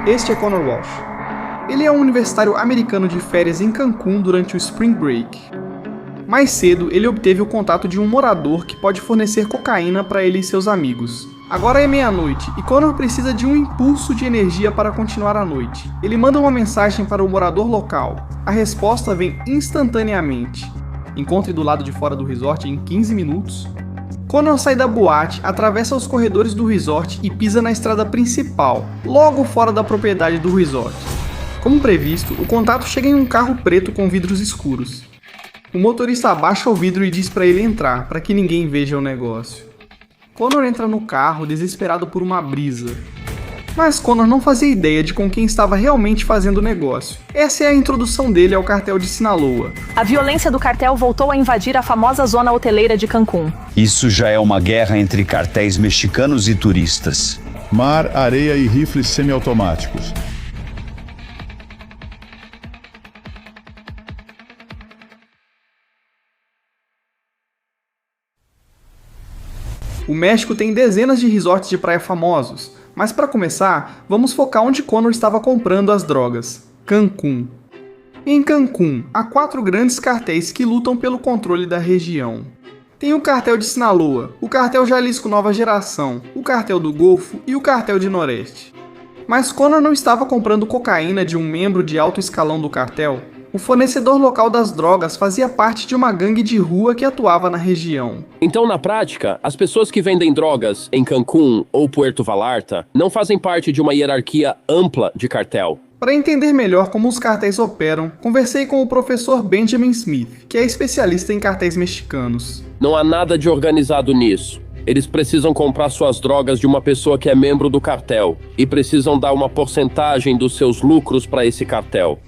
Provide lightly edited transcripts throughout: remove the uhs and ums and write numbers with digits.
Este é Connor Walsh. Ele é um universitário americano de férias em Cancún durante o Spring Break. Mais cedo, ele obteve o contato de um morador que pode fornecer cocaína para ele e seus amigos. Agora é meia-noite e Connor precisa de um impulso de energia para continuar a noite. Ele manda uma mensagem para o morador local. A resposta vem instantaneamente. Encontre do lado de fora do resort em 15 minutos. Connor sai da boate, atravessa os corredores do resort e pisa na estrada principal, logo fora da propriedade do resort. Como previsto, o contato chega em um carro preto com vidros escuros. O motorista abaixa o vidro e diz para ele entrar, para que ninguém veja o negócio. Connor entra no carro, desesperado por uma brisa. Mas Connor não fazia ideia de com quem estava realmente fazendo o negócio. Essa é a introdução dele ao cartel de Sinaloa. A violência do cartel voltou a invadir a famosa zona hoteleira de Cancún. Isso já é uma guerra entre cartéis mexicanos e turistas. Mar, areia e rifles semiautomáticos. O México tem dezenas de resorts de praia famosos, mas para começar, vamos focar onde Connor estava comprando as drogas: Cancún. Em Cancún, há 4 grandes cartéis que lutam pelo controle da região. Tem o cartel de Sinaloa, o cartel Jalisco Nova Geração, o cartel do Golfo e o cartel de Noreste. Mas Connor não estava comprando cocaína de um membro de alto escalão do cartel. O fornecedor local das drogas fazia parte de uma gangue de rua que atuava na região. Então, na prática, as pessoas que vendem drogas em Cancún ou Puerto Vallarta não fazem parte de uma hierarquia ampla de cartel. Para entender melhor como os cartéis operam, conversei com o professor Benjamin Smith, que é especialista em cartéis mexicanos. Não há nada de organizado nisso. Eles precisam comprar suas drogas de uma pessoa que é membro do cartel e precisam dar uma porcentagem dos seus lucros para esse cartel.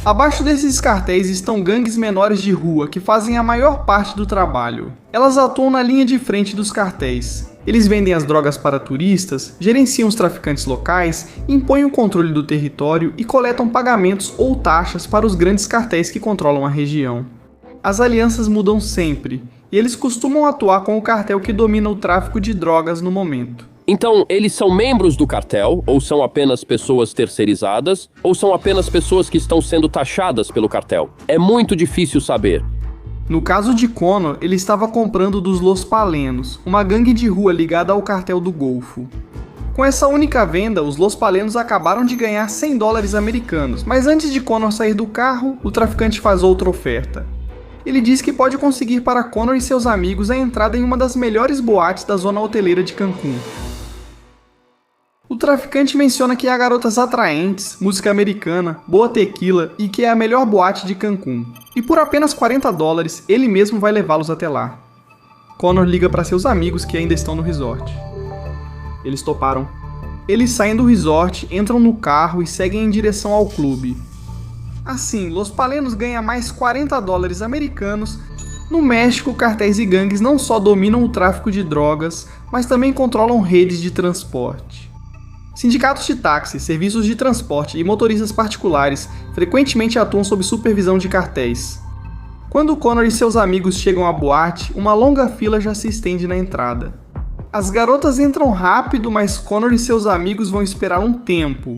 Abaixo desses cartéis estão gangues menores de rua que fazem a maior parte do trabalho. Elas atuam na linha de frente dos cartéis. Eles vendem as drogas para turistas, gerenciam os traficantes locais, impõem o controle do território e coletam pagamentos ou taxas para os grandes cartéis que controlam a região. As alianças mudam sempre, e eles costumam atuar com o cartel que domina o tráfico de drogas no momento. Então, eles são membros do cartel, ou são apenas pessoas terceirizadas, ou são apenas pessoas que estão sendo taxadas pelo cartel? É muito difícil saber. No caso de Connor, ele estava comprando dos Los Palenos, uma gangue de rua ligada ao cartel do Golfo. Com essa única venda, os Los Palenos acabaram de ganhar $100 americanos, mas antes de Connor sair do carro, o traficante faz outra oferta. Ele diz que pode conseguir para Connor e seus amigos a entrada em uma das melhores boates da zona hoteleira de Cancún. O traficante menciona que há garotas atraentes, música americana, boa tequila e que é a melhor boate de Cancún. E por apenas $40, ele mesmo vai levá-los até lá. Connor liga para seus amigos que ainda estão no resort. Eles toparam. Eles saem do resort, entram no carro e seguem em direção ao clube. Assim, Los Palenos ganha mais $40 americanos. No México, cartéis e gangues não só dominam o tráfico de drogas, mas também controlam redes de transporte. Sindicatos de táxi, serviços de transporte e motoristas particulares frequentemente atuam sob supervisão de cartéis. Quando Connor e seus amigos chegam à boate, uma longa fila já se estende na entrada. As garotas entram rápido, mas Connor e seus amigos vão esperar um tempo.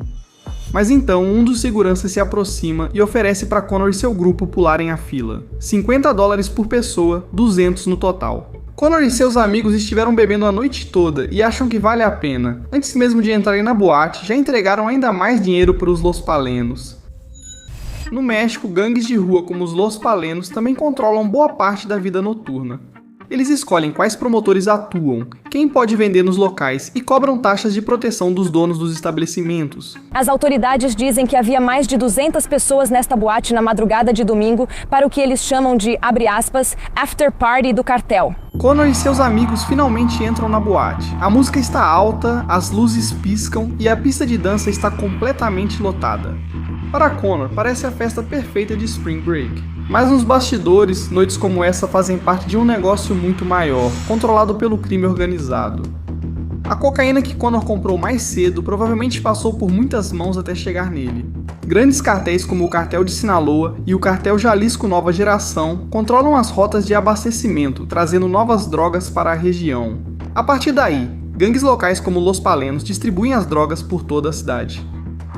Mas então, um dos seguranças se aproxima e oferece para Connor e seu grupo pularem a fila. $50 por pessoa, 200 no total. Connor e seus amigos estiveram bebendo a noite toda e acham que vale a pena. Antes mesmo de entrarem na boate, já entregaram ainda mais dinheiro para os Los Palenos. No México, gangues de rua como os Los Palenos também controlam boa parte da vida noturna. Eles escolhem quais promotores atuam, quem pode vender nos locais e cobram taxas de proteção dos donos dos estabelecimentos. As autoridades dizem que havia mais de 200 pessoas nesta boate na madrugada de domingo para o que eles chamam de, abre aspas, after party do cartel. Connor e seus amigos finalmente entram na boate. A música está alta, as luzes piscam e a pista de dança está completamente lotada. Para Connor, parece a festa perfeita de Spring Break. Mas nos bastidores, noites como essa fazem parte de um negócio muito maior, controlado pelo crime organizado. A cocaína que Connor comprou mais cedo provavelmente passou por muitas mãos até chegar nele. Grandes cartéis como o cartel de Sinaloa e o cartel Jalisco Nova Geração controlam as rotas de abastecimento, trazendo novas drogas para a região. A partir daí, gangues locais como Los Palenos distribuem as drogas por toda a cidade.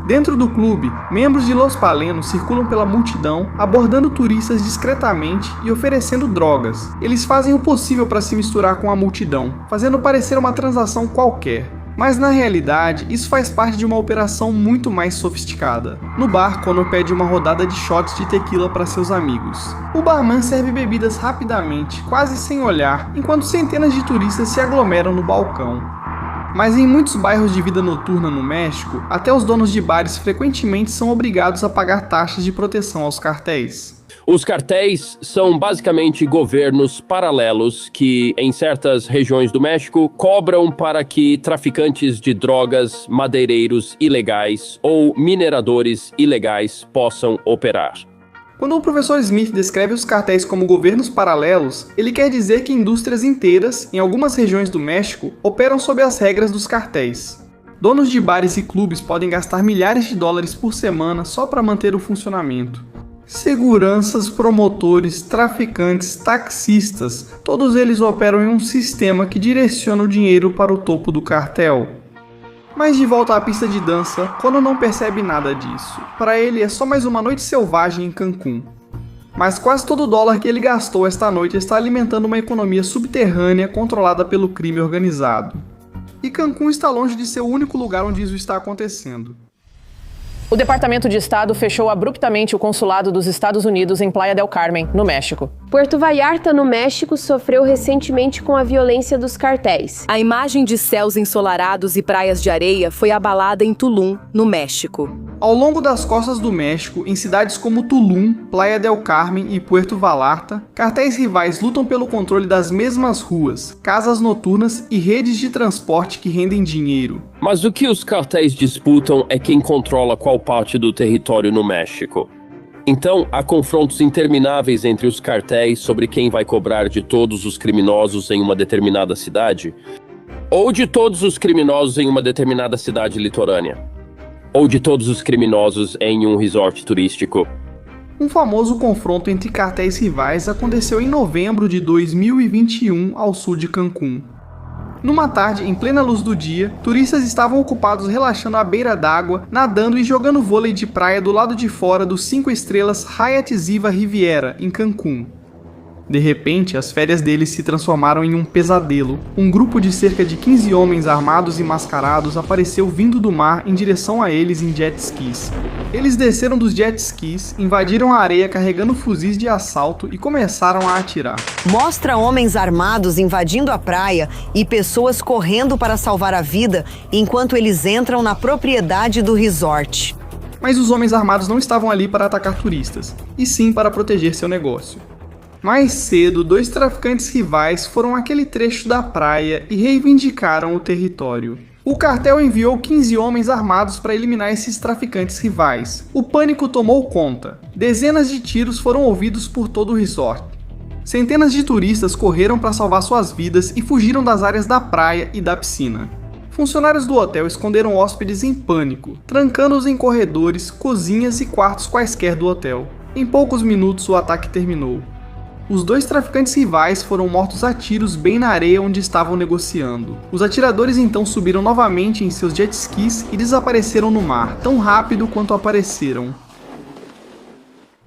Dentro do clube, membros de Los Palenos circulam pela multidão, abordando turistas discretamente e oferecendo drogas. Eles fazem o possível para se misturar com a multidão, fazendo parecer uma transação qualquer. Mas na realidade, isso faz parte de uma operação muito mais sofisticada. No bar, Connor pede uma rodada de shots de tequila para seus amigos. O barman serve bebidas rapidamente, quase sem olhar, enquanto centenas de turistas se aglomeram no balcão. Mas em muitos bairros de vida noturna no México, até os donos de bares frequentemente são obrigados a pagar taxas de proteção aos cartéis. Os cartéis são basicamente governos paralelos que, em certas regiões do México, cobram para que traficantes de drogas, madeireiros ilegais ou mineradores ilegais possam operar. Quando o professor Smith descreve os cartéis como governos paralelos, ele quer dizer que indústrias inteiras, em algumas regiões do México, operam sob as regras dos cartéis. Donos de bares e clubes podem gastar milhares de dólares por semana só para manter o funcionamento. Seguranças, promotores, traficantes, taxistas, todos eles operam em um sistema que direciona o dinheiro para o topo do cartel. Mas de volta à pista de dança, Connor não percebe nada disso. Para ele é só mais uma noite selvagem em Cancún. Mas quase todo o dólar que ele gastou esta noite está alimentando uma economia subterrânea controlada pelo crime organizado. E Cancún está longe de ser o único lugar onde isso está acontecendo. O Departamento de Estado fechou abruptamente o consulado dos Estados Unidos em Playa del Carmen, no México. Puerto Vallarta, no México, sofreu recentemente com a violência dos cartéis. A imagem de céus ensolarados e praias de areia foi abalada em Tulum, no México. Ao longo das costas do México, em cidades como Tulum, Playa del Carmen e Puerto Vallarta, cartéis rivais lutam pelo controle das mesmas ruas, casas noturnas e redes de transporte que rendem dinheiro. Mas o que os cartéis disputam é quem controla qual parte do território no México. Então, há confrontos intermináveis entre os cartéis sobre quem vai cobrar de todos os criminosos em uma determinada cidade, ou de todos os criminosos em uma determinada cidade litorânea, ou de todos os criminosos em um resort turístico. Um famoso confronto entre cartéis rivais aconteceu em novembro de 2021 ao sul de Cancún. Numa tarde, em plena luz do dia, turistas estavam ocupados relaxando à beira d'água, nadando e jogando vôlei de praia do lado de fora dos 5 estrelas Hyatt Ziva Riviera, em Cancún. De repente, as férias deles se transformaram em um pesadelo. Um grupo de cerca de 15 homens armados e mascarados apareceu vindo do mar em direção a eles em jet skis. Eles desceram dos jet skis, invadiram a areia carregando fuzis de assalto e começaram a atirar. Mostra homens armados invadindo a praia e pessoas correndo para salvar a vida enquanto eles entram na propriedade do resort. Mas os homens armados não estavam ali para atacar turistas, e sim para proteger seu negócio. Mais cedo, 2 traficantes rivais foram àquele trecho da praia e reivindicaram o território. O cartel enviou 15 homens armados para eliminar esses traficantes rivais. O pânico tomou conta. Dezenas de tiros foram ouvidos por todo o resort. Centenas de turistas correram para salvar suas vidas e fugiram das áreas da praia e da piscina. Funcionários do hotel esconderam hóspedes em pânico, trancando-os em corredores, cozinhas e quartos quaisquer do hotel. Em poucos minutos, o ataque terminou. Os 2 traficantes rivais foram mortos a tiros bem na areia onde estavam negociando. Os atiradores então subiram novamente em seus jet skis e desapareceram no mar, tão rápido quanto apareceram.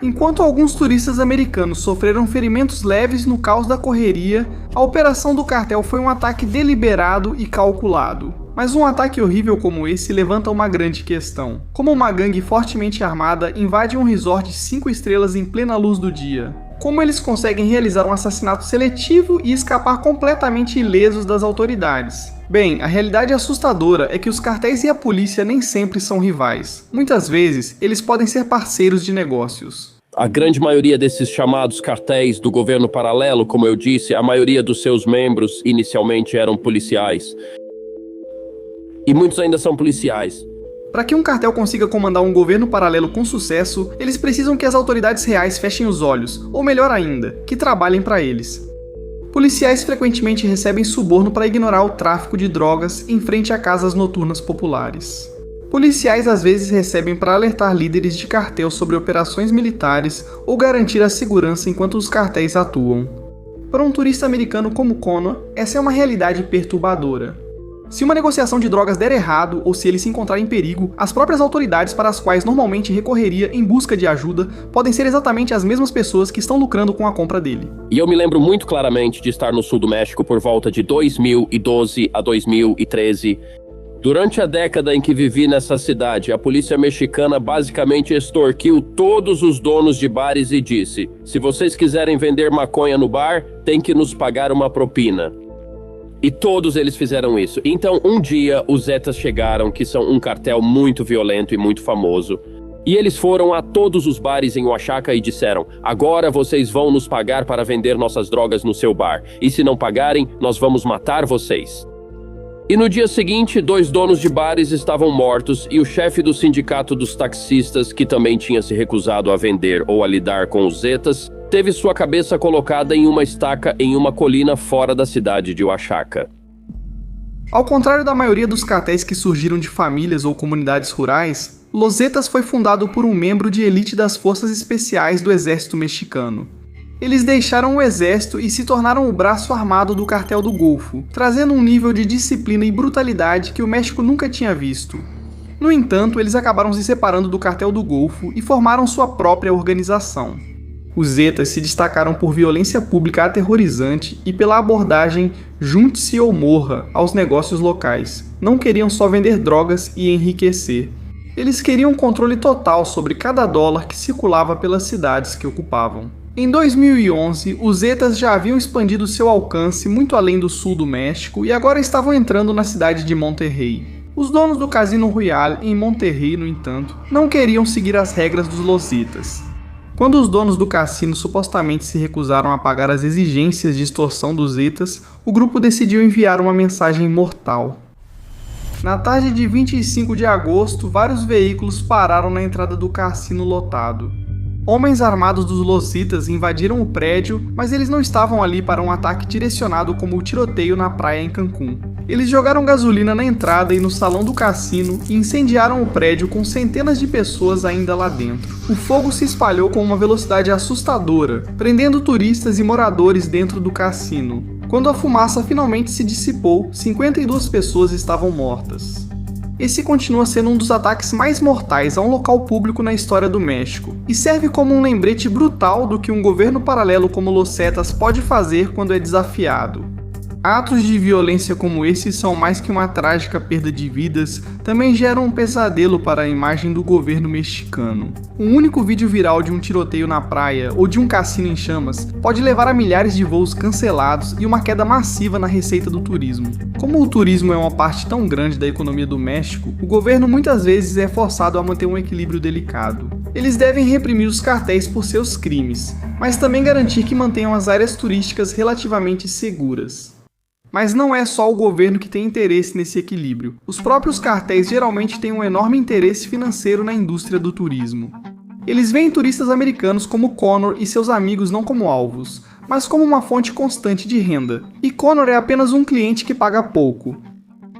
Enquanto alguns turistas americanos sofreram ferimentos leves no caos da correria, a operação do cartel foi um ataque deliberado e calculado. Mas um ataque horrível como esse levanta uma grande questão. Como uma gangue fortemente armada invade um resort de 5 estrelas em plena luz do dia? Como eles conseguem realizar um assassinato seletivo e escapar completamente ilesos das autoridades? Bem, a realidade assustadora é que os cartéis e a polícia nem sempre são rivais. Muitas vezes, eles podem ser parceiros de negócios. A grande maioria desses chamados cartéis do governo paralelo, como eu disse, a maioria dos seus membros inicialmente eram policiais. E muitos ainda são policiais. Para que um cartel consiga comandar um governo paralelo com sucesso, eles precisam que as autoridades reais fechem os olhos, ou melhor ainda, que trabalhem para eles. Policiais frequentemente recebem suborno para ignorar o tráfico de drogas em frente a casas noturnas populares. Policiais às vezes recebem para alertar líderes de cartel sobre operações militares ou garantir a segurança enquanto os cartéis atuam. Para um turista americano como Connor, essa é uma realidade perturbadora. Se uma negociação de drogas der errado ou se ele se encontrar em perigo, as próprias autoridades para as quais normalmente recorreria em busca de ajuda podem ser exatamente as mesmas pessoas que estão lucrando com a compra dele. E eu me lembro muito claramente de estar no sul do México por volta de 2012 a 2013. Durante a década em que vivi nessa cidade, a polícia mexicana basicamente extorquiu todos os donos de bares e disse: se vocês quiserem vender maconha no bar, tem que nos pagar uma propina. E todos eles fizeram isso. Então, um dia, os Zetas chegaram, que são um cartel muito violento e muito famoso. E eles foram a todos os bares em Oaxaca e disseram: agora vocês vão nos pagar para vender nossas drogas no seu bar. E se não pagarem, nós vamos matar vocês. E no dia seguinte, 2 donos de bares estavam mortos e o chefe do sindicato dos taxistas, que também tinha se recusado a vender ou a lidar com os Zetas, teve sua cabeça colocada em uma estaca em uma colina fora da cidade de Oaxaca. Ao contrário da maioria dos cartéis que surgiram de famílias ou comunidades rurais, Los Zetas foi fundado por um membro de elite das forças especiais do exército mexicano. Eles deixaram o exército e se tornaram o braço armado do Cartel do Golfo, trazendo um nível de disciplina e brutalidade que o México nunca tinha visto. No entanto, eles acabaram se separando do Cartel do Golfo e formaram sua própria organização. Os Zetas se destacaram por violência pública aterrorizante e pela abordagem junte-se ou morra aos negócios locais. Não queriam só vender drogas e enriquecer. Eles queriam controle total sobre cada dólar que circulava pelas cidades que ocupavam. Em 2011, os Zetas já haviam expandido seu alcance muito além do sul do México e agora estavam entrando na cidade de Monterrey. Os donos do Casino Royale em Monterrey, no entanto, não queriam seguir as regras dos Los Zetas. Quando os donos do cassino supostamente se recusaram a pagar as exigências de extorsão dos Zetas, o grupo decidiu enviar uma mensagem mortal. Na tarde de 25 de agosto, vários veículos pararam na entrada do cassino lotado. Homens armados dos Los Zetas invadiram o prédio, mas eles não estavam ali para um ataque direcionado como o tiroteio na praia em Cancún. Eles jogaram gasolina na entrada e no salão do cassino e incendiaram o prédio com centenas de pessoas ainda lá dentro. O fogo se espalhou com uma velocidade assustadora, prendendo turistas e moradores dentro do cassino. Quando a fumaça finalmente se dissipou, 52 pessoas estavam mortas. Esse continua sendo um dos ataques mais mortais a um local público na história do México, e serve como um lembrete brutal do que um governo paralelo como Los Zetas pode fazer quando é desafiado. Atos de violência como esse são mais que uma trágica perda de vidas, também geram um pesadelo para a imagem do governo mexicano. Um único vídeo viral de um tiroteio na praia ou de um cassino em chamas pode levar a milhares de voos cancelados e uma queda massiva na receita do turismo. Como o turismo é uma parte tão grande da economia do México, o governo muitas vezes é forçado a manter um equilíbrio delicado. Eles devem reprimir os cartéis por seus crimes, mas também garantir que mantenham as áreas turísticas relativamente seguras. Mas não é só o governo que tem interesse nesse equilíbrio. Os próprios cartéis geralmente têm um enorme interesse financeiro na indústria do turismo. Eles veem turistas americanos como Connor e seus amigos não como alvos, mas como uma fonte constante de renda. E Connor é apenas um cliente que paga pouco.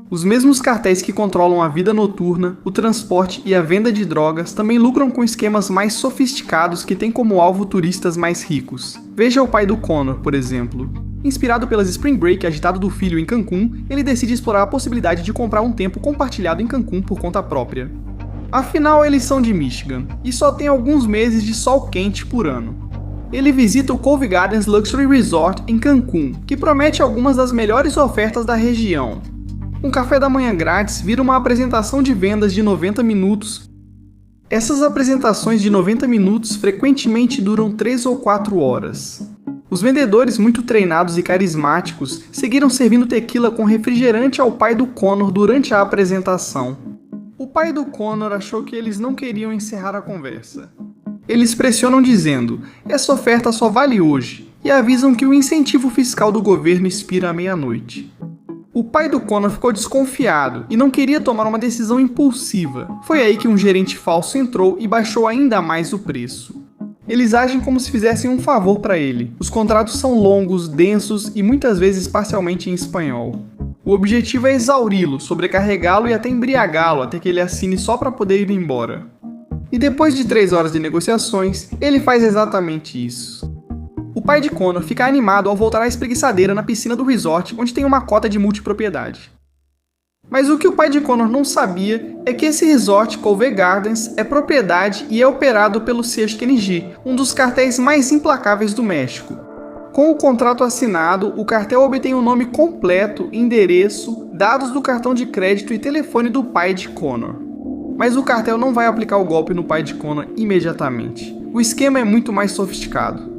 Os mesmos cartéis que controlam a vida noturna, o transporte e a venda de drogas também lucram com esquemas mais sofisticados que têm como alvo turistas mais ricos. Veja o pai do Connor, por exemplo. Inspirado pelas Spring Break agitado do filho em Cancún, ele decide explorar a possibilidade de comprar um tempo compartilhado em Cancún por conta própria. Afinal, eles são de Michigan, e só tem alguns meses de sol quente por ano. Ele visita o Cove Gardens Luxury Resort em Cancún, que promete algumas das melhores ofertas da região. Um café da manhã grátis vira uma apresentação de vendas de 90 minutos. Essas apresentações de 90 minutos frequentemente duram 3 ou 4 horas. Os vendedores muito treinados e carismáticos seguiram servindo tequila com refrigerante ao pai do Connor durante a apresentação. O pai do Connor achou que eles não queriam encerrar a conversa. Eles pressionam dizendo: essa oferta só vale hoje, e avisam que o incentivo fiscal do governo expira à meia-noite. O pai do Connor ficou desconfiado e não queria tomar uma decisão impulsiva. Foi aí que um gerente falso entrou e baixou ainda mais o preço. Eles agem como se fizessem um favor para ele. Os contratos são longos, densos e muitas vezes parcialmente em espanhol. O objetivo é exauri-lo, sobrecarregá-lo e até embriagá-lo até que ele assine só para poder ir embora. E depois de 3 horas de negociações, ele faz exatamente isso. O pai de Connor fica animado ao voltar à espreguiçadeira na piscina do resort, onde tem uma cota de multipropriedade. Mas o que o pai de Connor não sabia é que esse resort, Cove Gardens, é propriedade e é operado pelo CSKNG, um dos cartéis mais implacáveis do México. Com o contrato assinado, o cartel obtém o nome completo, endereço, dados do cartão de crédito e telefone do pai de Connor. Mas o cartel não vai aplicar o golpe no pai de Connor imediatamente. O esquema é muito mais sofisticado.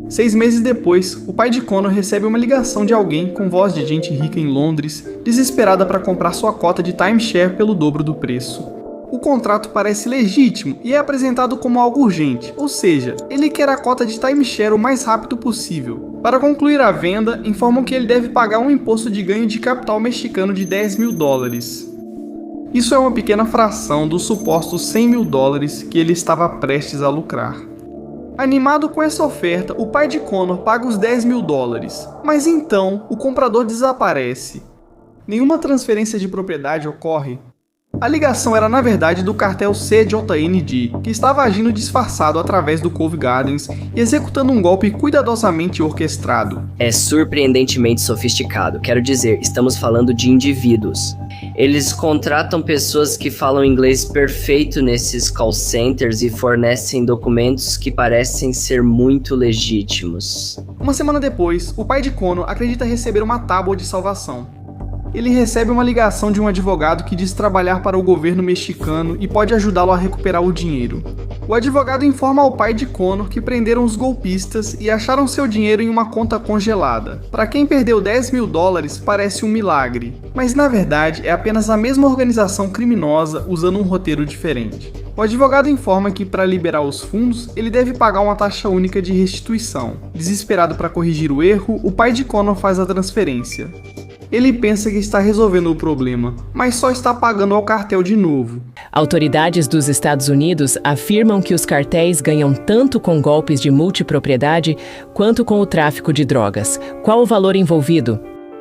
6 meses depois, o pai de Connor recebe uma ligação de alguém com voz de gente rica em Londres, desesperada para comprar sua cota de timeshare pelo dobro do preço. O contrato parece legítimo e é apresentado como algo urgente, ou seja, ele quer a cota de timeshare o mais rápido possível. Para concluir a venda, informam que ele deve pagar um imposto de ganho de capital mexicano de $10.000. Isso é uma pequena fração dos supostos $100.000 que ele estava prestes a lucrar. Animado com essa oferta, o pai de Connor paga os $10.000, mas então o comprador desaparece. Nenhuma transferência de propriedade ocorre. A ligação era na verdade do cartel CJNG, que estava agindo disfarçado através do Cove Gardens e executando um golpe cuidadosamente orquestrado. É surpreendentemente sofisticado, quero dizer, estamos falando de indivíduos. Eles contratam pessoas que falam inglês perfeito nesses call centers e fornecem documentos que parecem ser muito legítimos. Uma semana depois, o pai de Connor acredita receber uma tábua de salvação. Ele recebe uma ligação de um advogado que diz trabalhar para o governo mexicano e pode ajudá-lo a recuperar o dinheiro. O advogado informa ao pai de Connor que prenderam os golpistas e acharam seu dinheiro em uma conta congelada. Para quem perdeu $10.000 parece um milagre, mas na verdade é apenas a mesma organização criminosa usando um roteiro diferente. O advogado informa que para liberar os fundos, ele deve pagar uma taxa única de restituição. Desesperado para corrigir o erro, o pai de Connor faz a transferência. Ele pensa que está resolvendo o problema, mas só está pagando ao cartel de novo. Autoridades dos Estados Unidos afirmam que os cartéis ganham tanto com golpes de multipropriedade quanto com o tráfico de drogas. Qual o valor envolvido?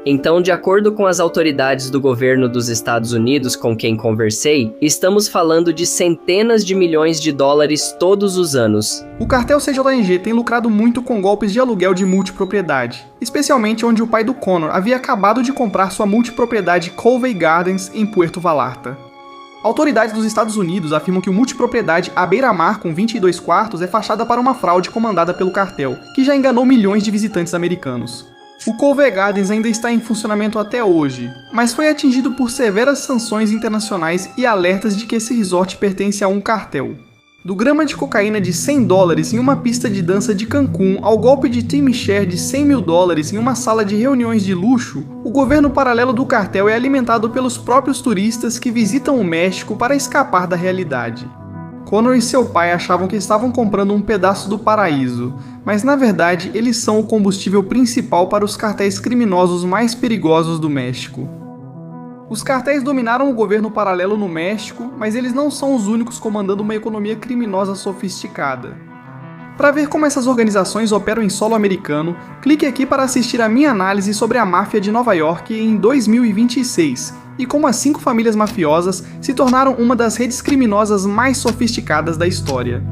Então, de acordo com as autoridades do governo dos Estados Unidos com quem conversei, estamos falando de centenas de milhões de dólares todos os anos. O cartel CJNG tem lucrado muito com golpes de aluguel de multipropriedade, especialmente onde o pai do Connor havia acabado de comprar sua multipropriedade Cove Gardens em Puerto Vallarta. Autoridades dos Estados Unidos afirmam que o multipropriedade à beira-mar com 22 quartos é fachada para uma fraude comandada pelo cartel, que já enganou milhões de visitantes americanos. O Cove Gardens ainda está em funcionamento até hoje, mas foi atingido por severas sanções internacionais e alertas de que esse resort pertence a um cartel. Do grama de cocaína de $100 em uma pista de dança de Cancún ao golpe de timeshare de $100.000 em uma sala de reuniões de luxo, o governo paralelo do cartel é alimentado pelos próprios turistas que visitam o México para escapar da realidade. Connor e seu pai achavam que estavam comprando um pedaço do paraíso, mas na verdade eles são o combustível principal para os cartéis criminosos mais perigosos do México. Os cartéis dominaram o governo paralelo no México, mas eles não são os únicos comandando uma economia criminosa sofisticada. Para ver como essas organizações operam em solo americano, clique aqui para assistir a minha análise sobre a máfia de Nova York em 2026 e como as 5 famílias mafiosas se tornaram uma das redes criminosas mais sofisticadas da história.